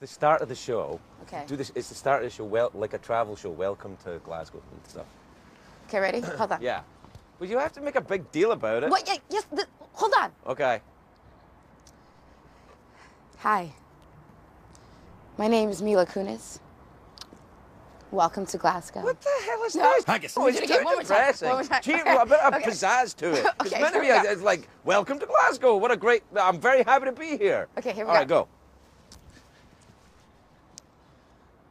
the start of the show. Okay. Do this. It's the start of the show. Well, like a travel show. Welcome to Glasgow and stuff. Okay, ready? Hold on. Yeah. But you have to make a big deal about it. What? Yeah, yes. Hold on. Okay. Hi. My name is Mila Kunis. Welcome to Glasgow. What the hell is No. this? Haggis. Oh, It's okay, one more time. depressing. One more time. Gee, Okay. a bit of Okay. pizzazz to it. It's Okay, meant to be. here we go. It's like, welcome to Glasgow. What a great. I'm very happy to be here. Okay, here we All right, go. go.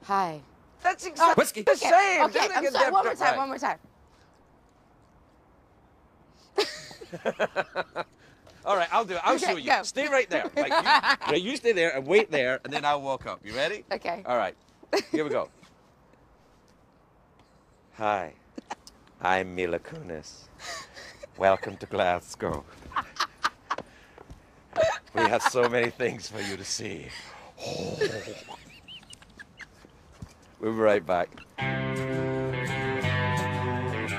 Hi. That's exactly Whiskey. the same. Okay, Doesn't it I'm get sorry. One more different? time. One more time. All right, I'll do it. I'll Okay, show you. go. Stay right there. Like you stay there and wait there, and then I'll walk up. You ready? Okay. All right. Here we go. Hi, I'm Mila Kunis. Welcome to Glasgow. We have so many things for you to see. Oh. We'll be right back.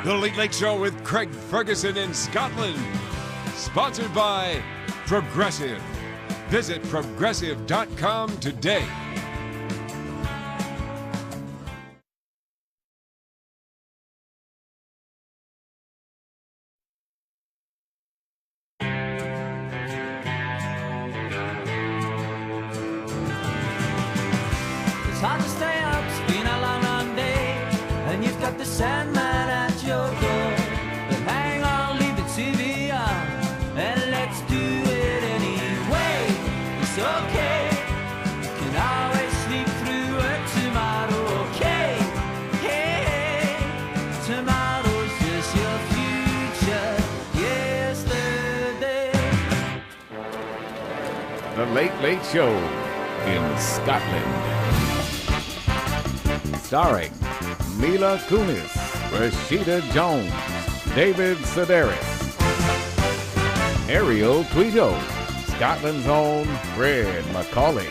The Late Late Show with Craig Ferguson in Scotland. Sponsored by Progressive. Visit progressive.com today. It's hard to stay up, it's been a long, long day, and you've got the Sandman at your door. But hang on, leave the TV on, and let's do it anyway. It's okay, you can always sleep through it tomorrow, okay? Hey, tomorrow's just your future yesterday. The Late Late Show in Scotland. Starring Mila Kunis, Rashida Jones, David Sedaris, Ariel Tweeto, Scotland's own Fred Macaulay.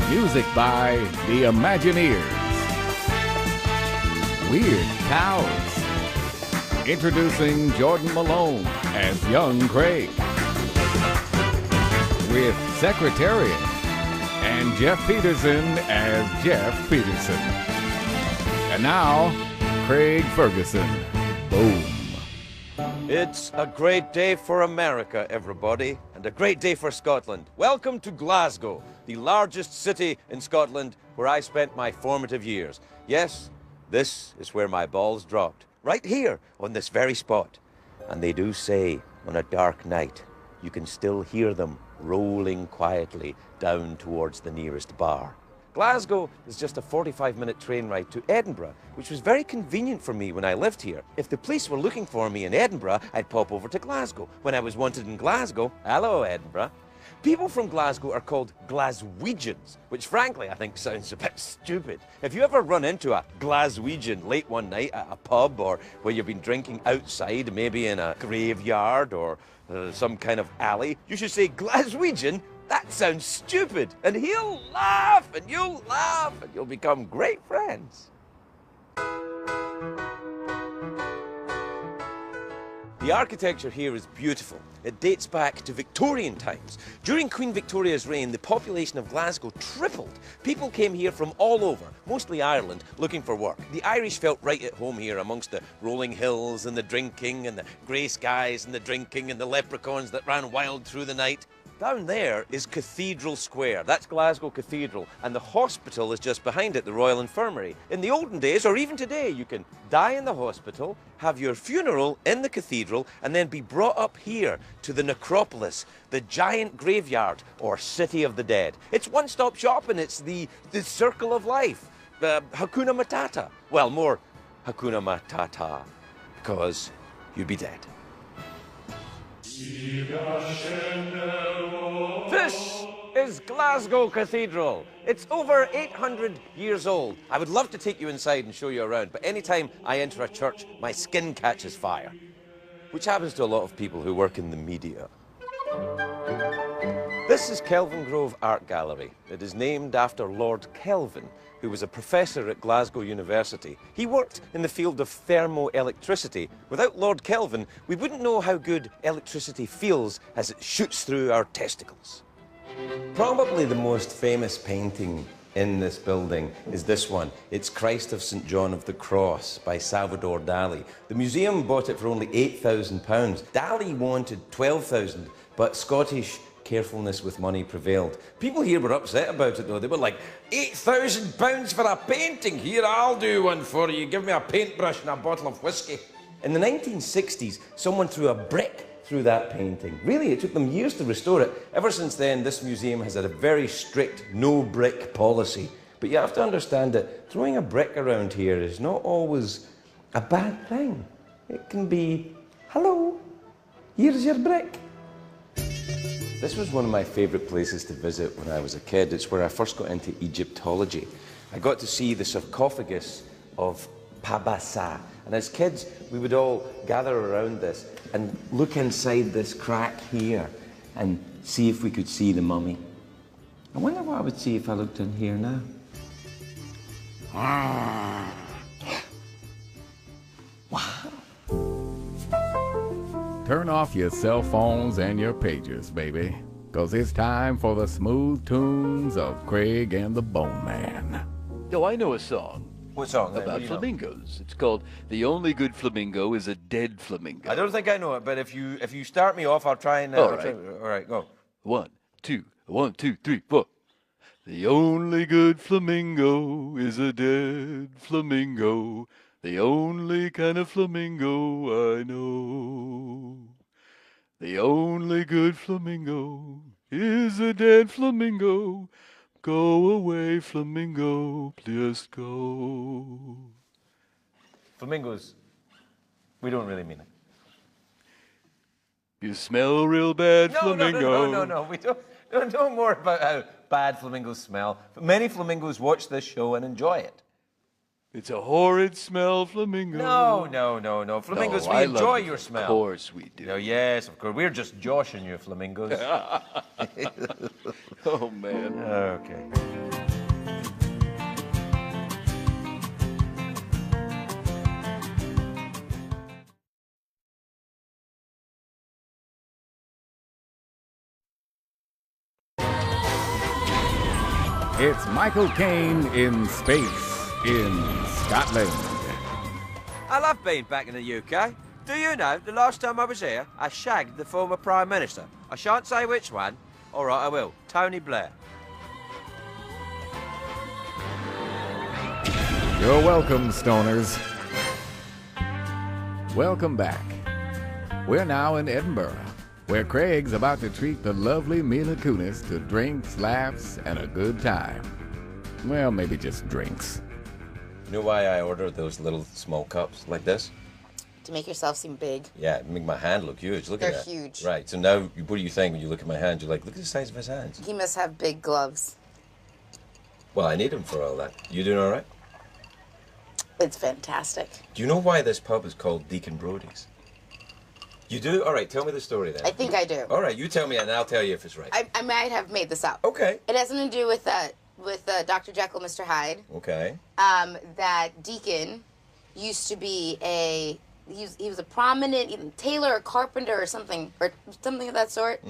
Music by The Imagineers. Weird Cows. Introducing Jordan Malone as Young Craig. With Secretariat and Jeff Peterson as Jeff Peterson. And now, Craig Ferguson. Boom. It's a great day for America, everybody, and a great day for Scotland. Welcome to Glasgow, the largest city in Scotland where I spent my formative years. Yes, this is where my balls dropped, right here on this very spot. And they do say on a dark night, you can still hear them rolling quietly down towards the nearest bar. Glasgow is just a 45-minute train ride to Edinburgh, which was very convenient for me when I lived here. If the police were looking for me in Edinburgh, I'd pop over to Glasgow. When I was wanted in Glasgow, hello Edinburgh. People from Glasgow are called Glaswegians, which frankly I think sounds a bit stupid. If you ever run into a Glaswegian late one night at a pub or where you've been drinking outside, maybe in a graveyard or some kind of alley, you should say, Glaswegian? That sounds stupid. And he'll laugh and you'll laugh and you'll become great friends. The architecture here is beautiful. It dates back to Victorian times. During Queen Victoria's reign, the population of Glasgow tripled. People came here from all over, mostly Ireland, looking for work. The Irish felt right at home here amongst the rolling hills and the drinking and the grey skies and the drinking and the leprechauns that ran wild through the night. Down there is Cathedral Square. That's Glasgow Cathedral, and the hospital is just behind it, the Royal Infirmary. In the olden days, or even today, you can die in the hospital, have your funeral in the cathedral, and then be brought up here to the necropolis, the giant graveyard, or city of the dead. It's one-stop shopping. It's the circle of life. Hakuna Matata. Well, more Hakuna Matata, because you'd be dead. This is Glasgow Cathedral. It's over 800 years old. I would love to take you inside and show you around, but anytime I enter a church, my skin catches fire, which happens to a lot of people who work in the media. This is Kelvin Grove Art Gallery. It is named after Lord Kelvin, who was a professor at Glasgow University. He worked in the field of thermoelectricity. Without Lord Kelvin, we wouldn't know how good electricity feels as it shoots through our testicles. Probably the most famous painting in this building is this one. It's Christ of St. John of the Cross by Salvador Dali. The museum bought it for only £8,000. Dali wanted 12,000, but Scottish carefulness with money prevailed. People here were upset about it though. They were like, £8,000 for a painting? Here, I'll do one for you. Give me a paintbrush and a bottle of whiskey. In the 1960s, someone threw a brick through that painting. Really, it took them years to restore it. Ever since then, this museum has had a very strict no-brick policy. But you have to understand that throwing a brick around here is not always a bad thing. It can be, hello, here's your brick. This was one of my favourite places to visit when I was a kid. It's where I first got into Egyptology. I got to see the sarcophagus of Pabasa. And as kids, we would all gather around this and look inside this crack here and see if we could see the mummy. I wonder what I would see if I looked in here now. Wow. Turn off your cell phones and your pagers, baby, because it's time for the smooth tunes of Craig and the Bone Man. Oh, I know a song. What song? About flamingos. It's called "The Only Good Flamingo Is a Dead Flamingo." I don't think I know it, but if you start me off, I'll try and... All right. All right, go. 1, 2, 1, 2, 3, 4. The only good flamingo is a dead flamingo. The only kind of flamingo I know. The only good flamingo is a dead flamingo. Go away, flamingo, please go. Flamingos, we don't really mean it. You smell real bad, flamingo. No. We don't know more about how bad flamingos smell. Many flamingos watch this show and enjoy it. It's a horrid smell, flamingo. No. Flamingos, No, we I enjoy love it. your smell. Of course we do. No, yes, of course. We're just joshing you, flamingos. Oh, man. Okay. It's Michael Caine in space in Scotland. I love being back in the UK. Do you know, the last time I was here, I shagged the former Prime Minister. I shan't say which one. All right, I will. Tony Blair. You're welcome, stoners. Welcome back. We're now in Edinburgh, where Craig's about to treat the lovely Mila Kunis to drinks, laughs, and a good time. Well, maybe just drinks. You know why I ordered those little small cups like this? To make yourself seem big. Yeah, make my hand look huge. Look at that. They're huge. Right, so now, what do you think when you look at my hand? You're like, look at the size of his hands. He must have big gloves. Well, I need him for all that. You doing all right? It's fantastic. Do you know why this pub is called Deacon Brodie's? You do? All right, tell me the story then. I think I do. All right, you tell me and I'll tell you if it's right. I might have made this up. Okay. It has something to do with Dr. Jekyll, Mr. Hyde. Okay. That Deacon used to be he was a prominent tailor or carpenter or something of that sort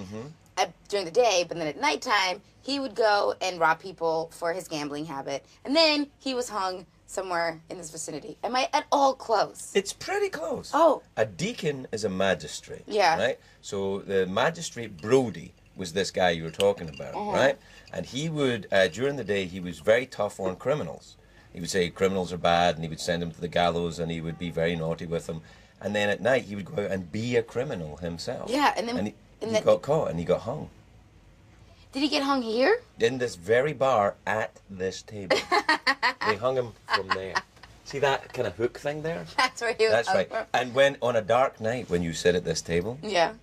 during the day, but then at nighttime he would go and rob people for his gambling habit, and then he was hung somewhere in this vicinity. Am I at all close? It's pretty close. Oh. A deacon is a magistrate. Yeah. Right? So the magistrate Brodie was this guy you were talking about, right? And he would, during the day, he was very tough on criminals. He would say criminals are bad, and he would send them to the gallows, and he would be very naughty with them. And then at night, he would go out and be a criminal himself. Yeah, and then... he got caught, and he got hung. Did he get hung here? In this very bar at this table. They hung him from there. See that kind of hook thing there? That's where he was That's hung right. from. And when, on a dark night, when you sit at this table, Yeah.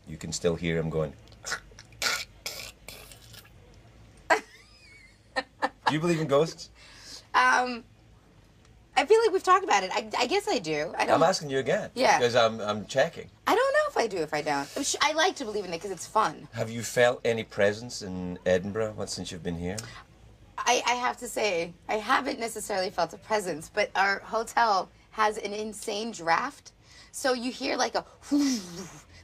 you can still hear him going... Do you believe in ghosts? I feel like we've talked about it. I guess I do. I'm asking you again. Yeah. Because I'm checking. I don't know if I do, if I don't. I like to believe in it because it's fun. Have you felt any presence in Edinburgh since you've been here? I have to say, I haven't necessarily felt a presence, but our hotel has an insane draft. So you hear like a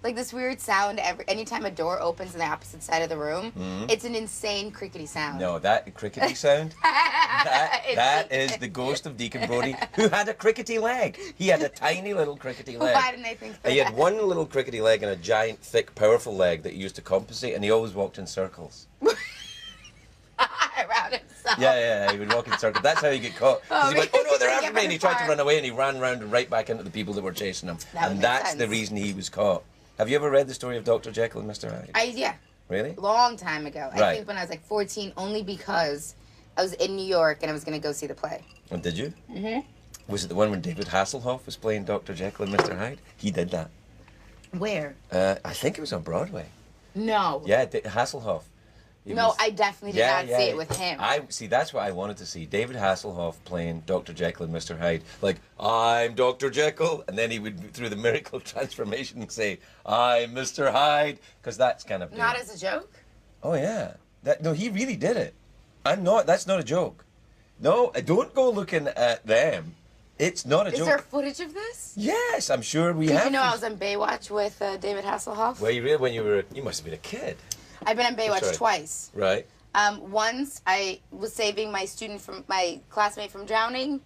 like this weird sound anytime a door opens on the opposite side of the room. It's an insane crickety sound. No, that crickety sound, that is the ghost of Deacon Brodie, who had a crickety leg. He had a tiny little crickety leg. Why didn't I think that? He had one little crickety leg and a giant, thick, powerful leg that he used to compensate, and he always walked in circles. Around himself. Yeah, he would walk in circles. That's how he get caught. Because he went, oh no, they're Get after me, and he tried to far. run away, and he ran round and right back into the people that were chasing him. That would And make that's sense. the reason he was caught. Have you ever read the story of Dr. Jekyll and Mr. Hyde? Yeah. Really? Long time ago. I Right. think when I was like 14, only because I was in New York and I was going to go see the play. And did you? Was it the one when David Hasselhoff was playing Dr. Jekyll and Mr. Hyde? He did that. Where? I think it was on Broadway. No. Yeah, Hasselhoff. He No, was- I definitely did not see it with him. I see. That's what I wanted to see. David Hasselhoff playing Dr. Jekyll and Mr. Hyde. Like, I'm Dr. Jekyll, and then he would, through the miracle transformation, say, I'm Mr. Hyde, because that's kind of. Not as a joke? Oh yeah. No, he really did it. I'm not. That's not a joke. No, don't go looking at them. It's not a Is joke. there footage of this? Yes, I'm sure we Did have. you know to- I was on Baywatch with David Hasselhoff? Well, you really, when you must have been a kid, I've been on Baywatch right. twice. right? Once I was saving my classmate from drowning,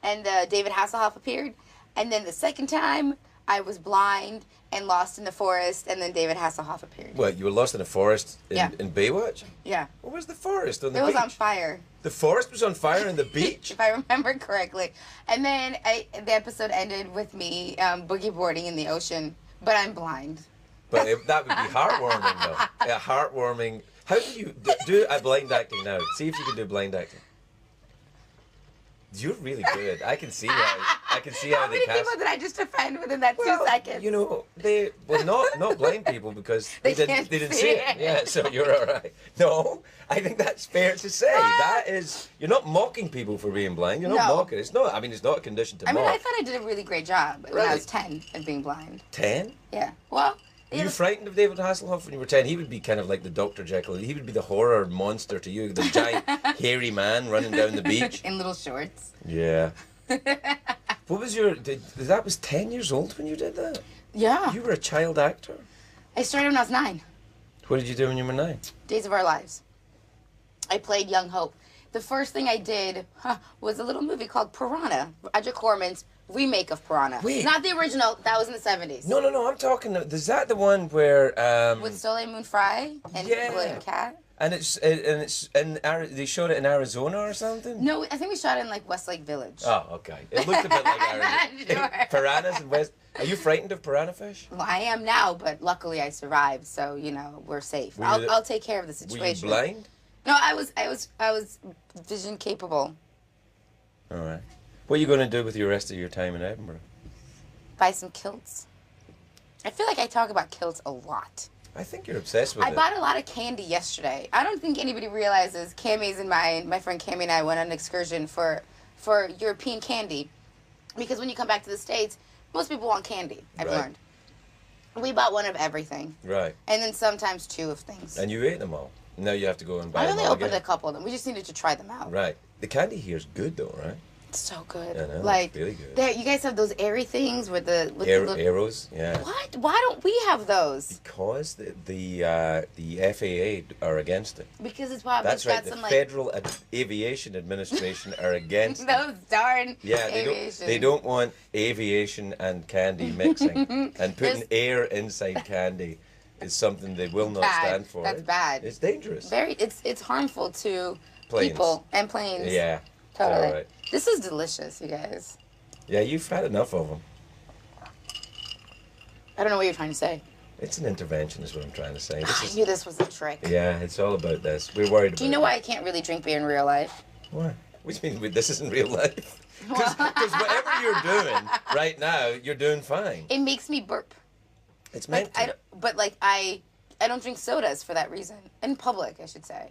and David Hasselhoff appeared. And then the second time, I was blind and lost in the forest, and then David Hasselhoff appeared. Well, you were lost in a forest Yeah. in Baywatch? Yeah. What was the forest on the It was beach? on fire, The forest was on fire on the beach? if I remember correctly. And then the episode ended with me boogie boarding in the ocean, but I'm blind. But that would be heartwarming, though. Yeah, heartwarming. How do you do a blind acting now? See if you can do blind acting. You're really good. I can see how. I can see how How they many cast. people did I just offend within that 2 Well, seconds? you know, not blind people because They they can't didn't see see it. it. Yeah, so you're all right. No, I think that's fair to say. That is, you're not mocking people for being blind. You're not No. mocking. It's not. I mean, it's not a condition to I mean, mock. I thought I did a really great job when I was 10 at being blind. 10? Yeah. Well, Were you frightened of David Hasselhoff when you were 10? He would be kind of like the Dr. Jekyll. He would be the horror monster to you, the giant hairy man running down the beach. in little shorts. Yeah. What was your... that was 10 years old when you did that? Yeah. You were a child actor? I started when I was 9. What did you do when you were 9? Days of Our Lives. I played Young Hope. The first thing I did was a little movie called Piranha, Roger Corman's remake of Piranha. Wait. Not the original, that was in the 70s. No, I'm talking... Is that the one where... With Soleil Moon Frye and Yeah. William Cat. And it's in they showed it in Arizona or something? No, I think we shot it in like Westlake Village. Oh, okay. It looked a bit like I'm not Arizona. sure. Piranhas and West... Are you frightened of piranha fish? Well, I am now, but luckily I survived, so you know we're safe. Were you- I'll take care of the Were you situation. blind? No, I was vision capable. All right. What are you going to do with the rest of your time in Edinburgh? Buy some kilts. I feel like I talk about kilts a lot. I think you're obsessed with I it. bought a lot of candy yesterday. I don't think anybody realizes Cammy's and my friend Cammy and I went on an excursion for European candy. Because when you come back to the States, most people want candy, I've Right. learned. We bought one of everything. Right. And then sometimes 2 of things. And you ate them all. Now you have to go and buy I them only all opened again. a couple of them. We just needed to try them out. Right. The candy here is good though, right? It's so good. I know, it's Like, really good. there, you guys have those airy things with the little... Arrows, yeah. What? Why don't we have those? Because the FAA are against it. Because it's probably That's right. got The some like Federal Aviation Administration are against it. those darn Yeah, aviation. they don't want aviation and candy mixing, and putting air inside candy is something they will not Bad. stand for. That's bad. It's dangerous. It's harmful to Planes. people and planes. Yeah. Totally. All right. This is delicious, you guys. Yeah, you've had enough of them. I don't know what you're trying to say. It's an intervention, is what I'm trying to say. I This is, knew this was a trick. yeah, it's all about this. We're worried about. Do you know why I can't really drink beer in real life? Why? What do you mean this isn't real life? Because whatever you're doing right now, you're doing fine. It makes me burp. It's Like meant to. but like I don't drink sodas for that reason. In public, I should say.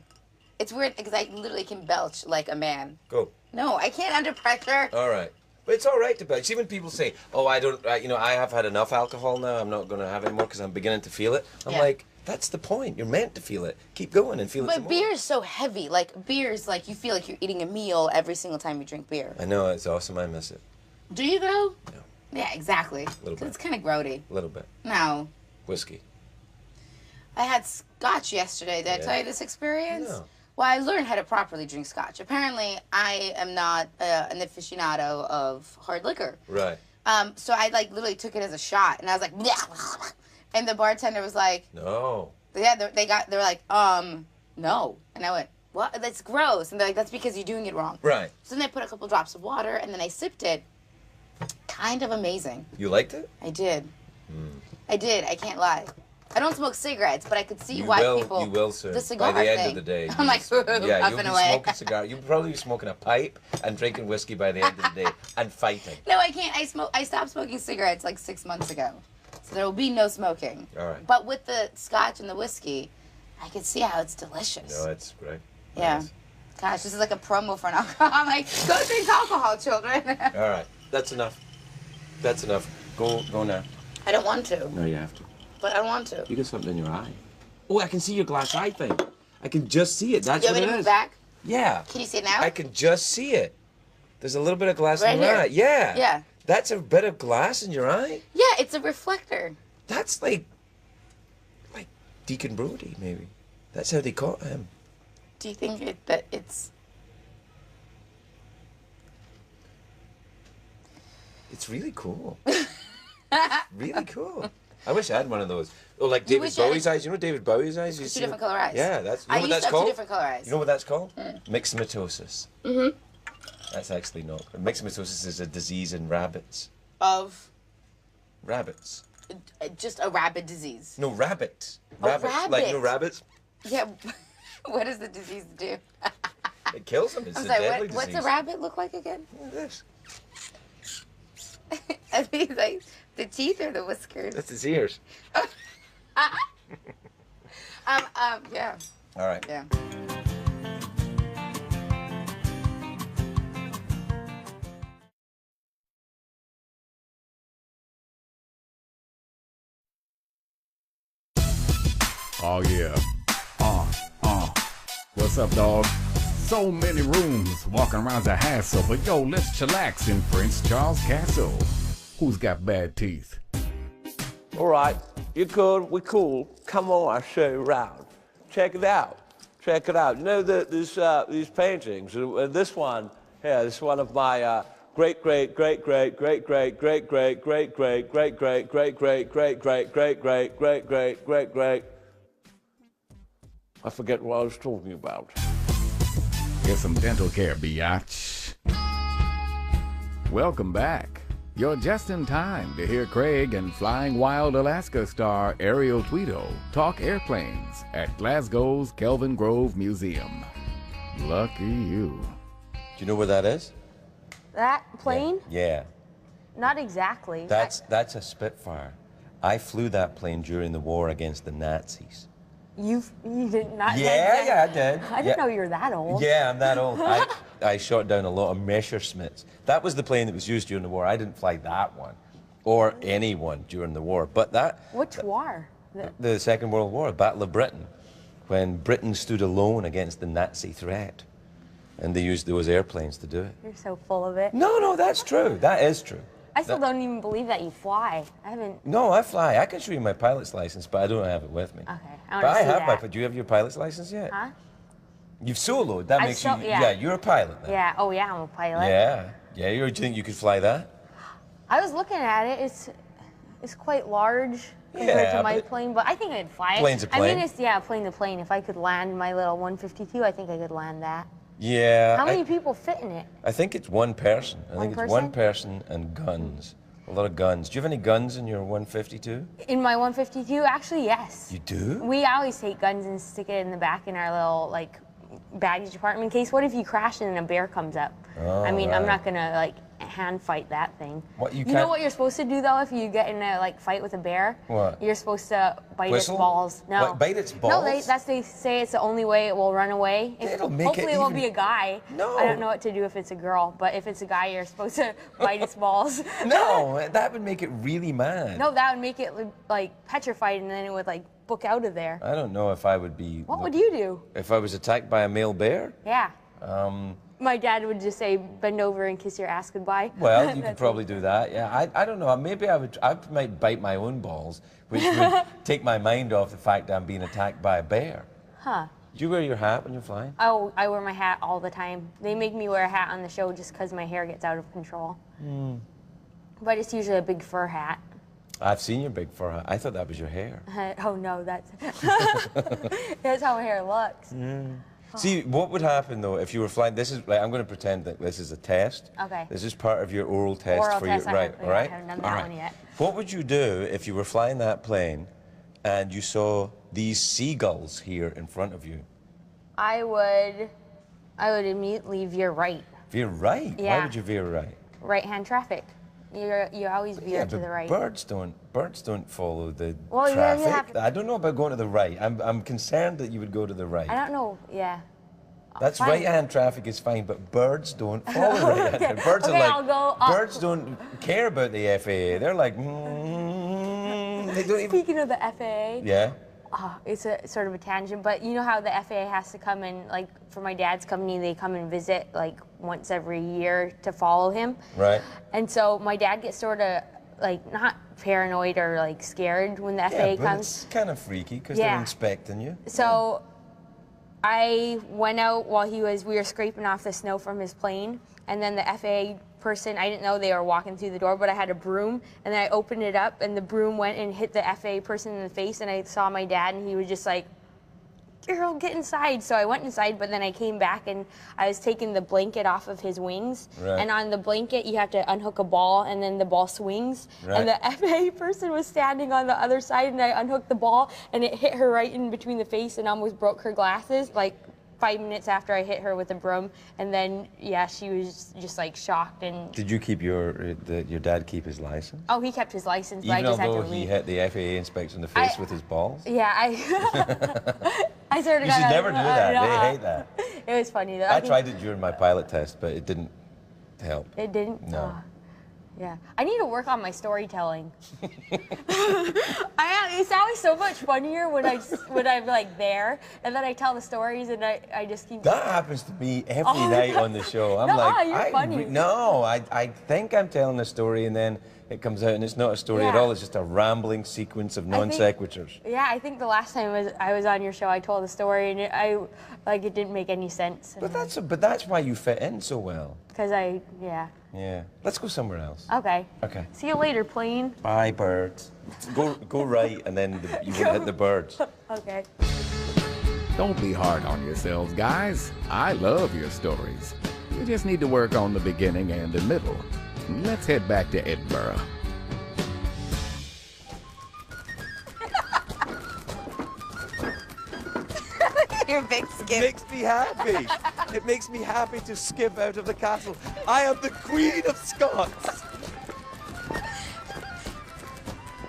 It's weird because I literally can belch like a man. Go. No, I can't under pressure. All right. But it's all right to belch. See, when people say, "Oh, I don't," I have had enough alcohol now. I'm not going to have any more because I'm beginning to feel it. I'm Yeah. like, that's the point. You're meant to feel it. Keep going and feel it some But more. beer is so heavy. Like beer is like you feel like you're eating a meal every single time you drink beer. I know, it's awesome. I miss it. Do you though? No. Yeah, exactly. Little 'Cause bit. it's kind of grody. A little bit. No. whiskey? I had scotch yesterday. Did I tell you this experience? No. Well, I learned how to properly drink scotch. Apparently, I am not an aficionado of hard liquor. Right. So I like literally took it as a shot, and I was like, bleh. And the bartender was like, No. yeah, they were like, no. And I went, what? That's gross. And they're like, that's because you're doing it wrong. Right. So then I put a couple drops of water, and then I sipped it. Kind of amazing. You liked it? I did. I did. I can't lie. I don't smoke cigarettes, but I could see why people. You will soon. The cigar by the thing. end of the day. I'm like, yeah, you'll be away. smoking cigar. You'll probably be smoking a pipe and drinking whiskey by the end of the day and fighting. No, I can't. I stopped smoking cigarettes like 6 months ago, so there will be no smoking. All right. But with the scotch and the whiskey, I can see how it's delicious. No, it's great. Yeah. Nice. Gosh, this is like a promo for an alcohol. I'm like, go drink alcohol, children. All right. That's enough. That's enough. Go now. I don't want to, No, you have to. but I don't want to. You got something in your eye. Oh, I can see your glass eye thing. I can just see it. That's You want what me it to is. move back? Yeah. Can you see it now? I can just see it. There's a little bit of glass Right in your here. eye. Yeah. Yeah. That's a bit of glass in your eye? Yeah, it's a reflector. That's like Deacon Brodie, maybe. That's how they caught him. Do you think that it's... It's really cool. Really cool. I wish I had one of those. Oh, like David wish I had- Bowie's eyes. You know David Bowie's eyes? You Two see different them? color eyes. Yeah, that's. You know I what used that's to have called? two different color eyes. You know what that's called? Myxomatosis. Mm-hmm. That's actually not. Myxomatosis is a disease in rabbits. Of Rabbits. just a rabid disease. No, rabbits. A Rabbits. Like no rabbit. rabbits. Yeah. What does the disease do? It kills them. It's I'm a sorry, deadly what's disease. a rabbit look like again? Look at this. I mean, like, the teeth or the whiskers? That's his ears. Yeah. All right. Yeah. Oh, yeah. What's up, dog? So many rooms, walking around's a hassle, but yo, let's chillax in Prince Charles Castle. Who's got bad teeth? All right, you're good, we're cool. Come on, I'll show you around. Check it out. Check it out. You know these paintings. This one here, this is one of my great. I forget what I was talking about. Get some dental care, biatch. Welcome back. You're just in time to hear Craig and Flying Wild Alaska star Ariel Tweedo talk airplanes at Glasgow's Kelvin Grove Museum. Lucky you. Do you know where that is? That plane? Yeah. Not exactly. That's a Spitfire. I flew that plane during the war against the Nazis. You did not. Yeah, I did. I didn't know you were that old. Yeah, I'm that old. I shot down a lot of Messerschmitts. That was the plane that was used during the war. I didn't fly that one, or any one during the war. But Which war? the Second World War, Battle of Britain, when Britain stood alone against the Nazi threat, and they used those airplanes to do it. You're so full of it. No, that's true. That is true. I still don't even believe that you fly. I haven't. No, I fly. I can show you my pilot's license, but I don't have it with me. Okay, But I want I to see have that. my. Do you have your pilot's license yet? Huh? You've soloed. That I makes so- you. yeah. You're a pilot now. Yeah. Oh yeah, I'm a pilot. Yeah. Yeah. Do you think you could fly that? I was looking at it. It's quite large compared Yeah, to my but- plane, but I think I'd fly it. Plane's a I plane. mean, it's plane to plane. If I could land my little 152, I think I could land that. Yeah. How many people fit in it? I think it's one person. I think One it's one person? person and guns. A lot of guns. Do you have any guns in your 152? In my 152, actually, yes. You do? We always take guns and stick it in the back in our little like baggage department in case. What if you crash and a bear comes up? Oh, I mean, I'm right. not gonna like hand fight that thing. What, you know can't- what you're supposed to do though if you get in a like fight with a bear? What? You're supposed to bite Whistle? its balls. No. What, bite its No, balls? they say it's the only way it will run away. It'll make Hopefully it it won't even- be a guy. No. I don't know what to do if it's a girl, but if it's a guy, you're supposed to bite its balls. No, that would make it really mad. No, that would make it like petrified, and then it would like book out of there. I don't know if I would be. What would you do? If I was attacked by a male bear? Yeah. My dad would just say, bend over and kiss your ass goodbye. Well, you could probably do that. Yeah, I don't know. Maybe I might bite my own balls, which would take my mind off the fact that I'm being attacked by a bear. Huh. Do you wear your hat when you're flying? Oh, I wear my hat all the time. They make me wear a hat on the show just because my hair gets out of control. But it's usually a big fur hat. I've seen your big fur hat. I thought that was your hair. Oh no, that's that's how my hair looks. See, what would happen though if you were flying? This is like I'm going to pretend that this is a test. Okay. This is part of your oral test Oral for test, you, right? I All right. haven't done that one yet. What would you do if you were flying that plane, and you saw these seagulls here in front of you? I would immediately veer right. Veer right? Yeah. Why would you veer right? Right-hand traffic. You always veer to the right. Birds don't follow the Well, you traffic. have- I don't know about going to the right. I'm concerned that you would go to the right. I don't know. Yeah. That's Fine. right-hand traffic is fine, but birds don't follow right-hand. Okay. Birds Okay, are I'll go up. birds don't care about the FAA. They're like, they don't even. Speaking of the FAA, Yeah. it's a sort of a tangent, but you know how the FAA has to come and, like, for my dad's company, they come and visit like once every year to follow him. Right. And so my dad gets sort of like not paranoid or like scared when the FAA Yeah, but comes. it's kind of freaky because Yeah. they're inspecting you. So I went out while we were scraping off the snow from his plane, and then the FAA person, I didn't know they were walking through the door, but I had a broom, and then I opened it up, and the broom went and hit the FAA person in the face, and I saw my dad, and he was just like, "Girl, get inside." So I went inside, but then I came back, and I was taking the blanket off of his wings, Right. and on the blanket, you have to unhook a ball, and then the ball swings, Right. and the FAA person was standing on the other side, and I unhooked the ball, and it hit her right in between the face and almost broke her glasses, like 5 minutes after I hit her with a broom, and then, yeah, she was just like shocked, and Did you keep your dad keep his license? oh, he kept his license, but I Even just had to although he leave. hit the FAA inspector in the face with his balls? Yeah, I sort of You should never do that. They hate that. It was funny though. I think tried it during my pilot test, but it didn't help. It didn't? No. Oh, yeah. I need to work on my storytelling. It's always so much funnier when I'm like there, and then I tell the stories, and I just keep. That happens to me every All the night time. on the show. I'm Nuh-uh, like, you're funny. I think I'm telling a story, and then it comes out, and it's not a story at Yeah. all. It's just a rambling sequence of non sequiturs. Yeah, I think the last time I was on your show, I told a story, and it didn't make any sense. But that's why you fit in so well. Because yeah. Yeah. Let's go somewhere else. Okay. Okay. See you later, plane. Bye, birds. Go right, and then you won't hit the birds. Okay. Don't be hard on yourselves, guys. I love your stories. You just need to work on the beginning and the middle. Let's head back to Edinburgh. Your big skip. Makes me happy. It makes me happy to skip out of the castle. I am the Queen of Scots.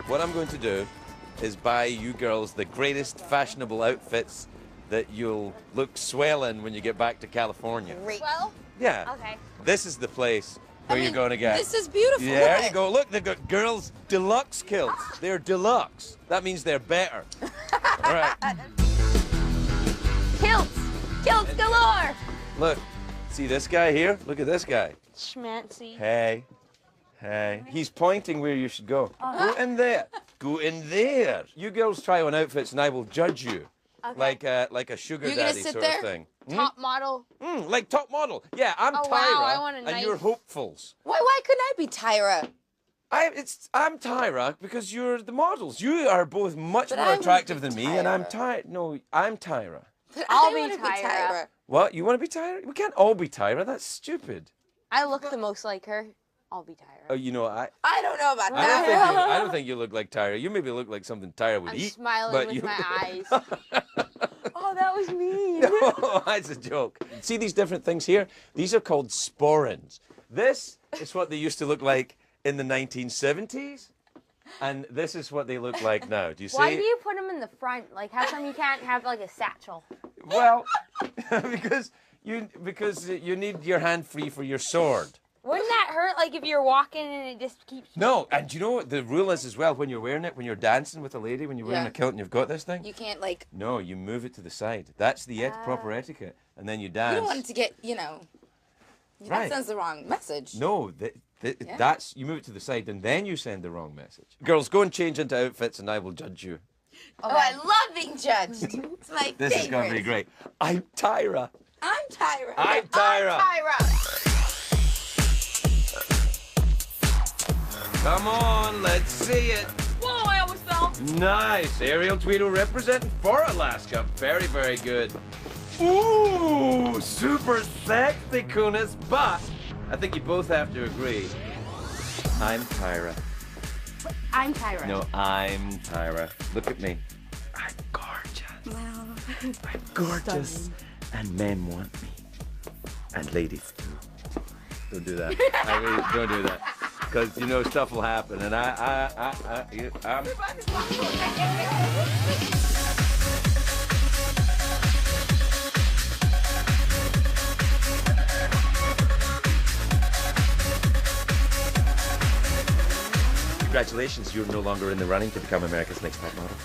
What I'm going to do is buy you girls the greatest fashionable outfits that you'll look swell in when you get back to California. Great. Well, Yeah. okay. This is the place where you're going to get. This is beautiful. Yeah, there you go. Look, they've got girls' deluxe kilts. They're deluxe. That means they're better. All right. Kilts galore. Look, see this guy here? Look at this guy. Schmancy. Hey. He's pointing where you should go. Go in there. Go in there. You girls try on outfits and I will judge you. Okay. Like a sugar You're gonna daddy sit sort there? of thing. Top model. Like top model. Yeah, I'm Oh, Tyra. wow, I want a and knife. you're hopefuls. Why couldn't I be Tyra? I'm Tyra because you're the models. You are both much But more I wanna attractive be than me, and I'm Tyra. Tyra. No, I'm Tyra. But I'll I be wanna Tyra. What? You want to be Tyra? We can't all be Tyra. That's stupid. I look the most like her. I'll be Tyra. Oh, you know, I I don't know about I that. don't think you look like Tyra. You maybe look like something Tyra would I'm eat. smiling but with you- my eyes. Oh, that was mean. No, that's a joke. See these different things here? These are called sporins. This is what they used to look like in the 1970s, and this is what they look like now. Do you see? Why do you put them in the front? Like, how come you can't have like a satchel? Well, because you need your hand free for your sword. Wouldn't that hurt? Like if you're walking and it just keeps. No, and you know what the rule is as well when you're wearing it, when you're dancing with a lady, when you're wearing Yeah. a kilt and you've got this thing? You can't like. No, you move it to the side. That's the proper etiquette. And then you dance. You don't want it to get, That sends the wrong message. No, that's you move it to the side and then you send the wrong message. Girls, go and change into outfits and I will judge you. Oh, I love being judged. It's my This favorite. is going to be great. I'm Tyra. I'm Tyra. I'm Tyra. Come on, let's see it. Whoa, I almost fell. Nice. Ariel Tweedle representing for Alaska. Very, very good. Ooh, super sexy, Kunis. But I think you both have to agree. I'm Tyra. I'm Tyra. No, I'm Tyra. Look at me. I'm gorgeous. Well, I'm gorgeous. And men want me. And ladies too. Don't do that. I mean, don't do that. Because, you know, stuff will happen. And I'm... Congratulations, you're no longer in the running to become America's Next Top Model.